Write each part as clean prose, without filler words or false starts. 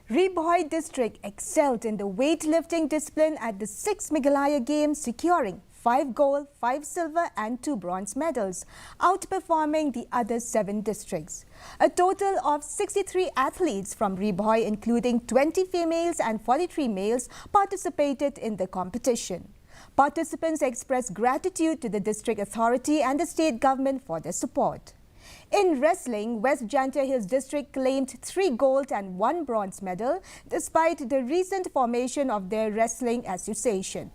Ri-Bhoi district excelled in the weightlifting discipline at the 6th Meghalaya Games, securing 5 gold, 5 silver and 2 bronze medals, outperforming the other 7 districts. A total of 63 athletes from Ri-Bhoi, including 20 females and 43 males, participated in the competition. Participants expressed gratitude to the district authority and the state government for their support. In wrestling, West Jaiñtia Hills district claimed 3 gold and 1 bronze medal despite the recent formation of their wrestling association.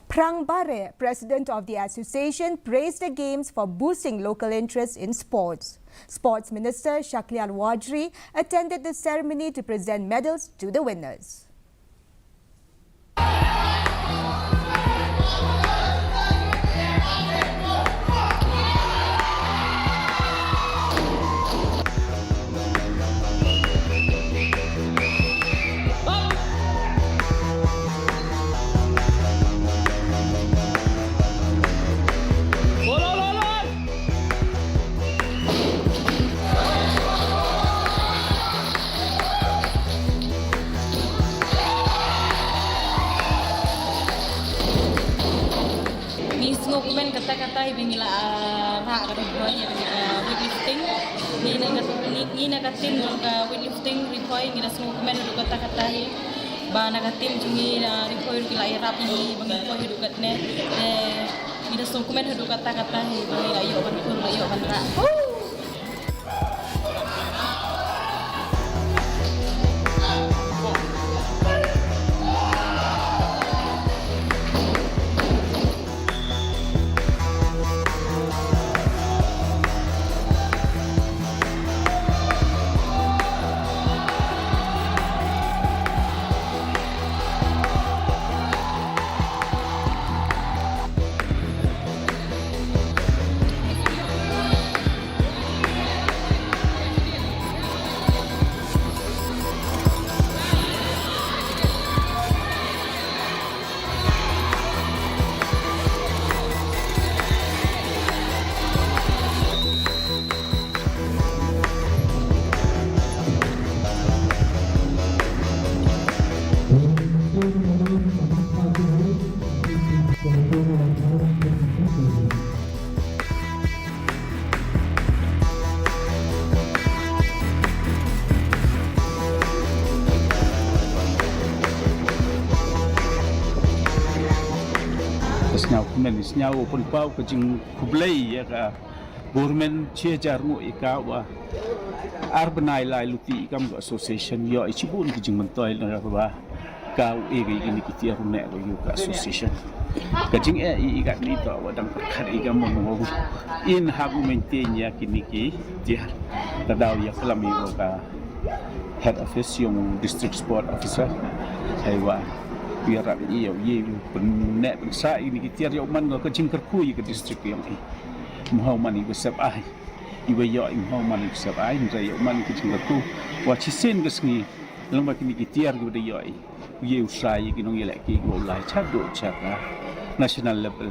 Prang Bare, president of the association, praised the games for boosting local interest in sports. Sports Minister Shaklial Wadri attended the ceremony to present medals to the winners. Dokumen kata-kata ibinila hak Ri-Bhoi weightlifting ni nagatim ka weightlifting Ri-Bhoi ngira dokumen hidup kata-kata ba nagatim jungi Ri-Bhoi kila rapi bang Ri-Bhoi hidup katne ngira dokumen hidup kata-kata bang ayo kan kur ayo kan ra. Senyau kemen senyau pun pau kejing kublai ya ka government cie jarmu ika wa arbanai lai luti ikam association yo ichibun kejing mentoi na ba ka igi ini kitia runek yo ka association kejing ika ni to wa dang perkar ikam mo in hagu maintain ya kiniki dia tadau ya kelami ka head office yung district sport officer aiwa biar iya ye penek sa ini kita yo man ko jing kerkui ke distrik yang mau man ko sab ai iwe yo mau man ko sab ai ndra yo man ko jing kerku wa chisen ke sngi lomba kini kita yo ye usai ki nong ye la ki go lai cha do cha national level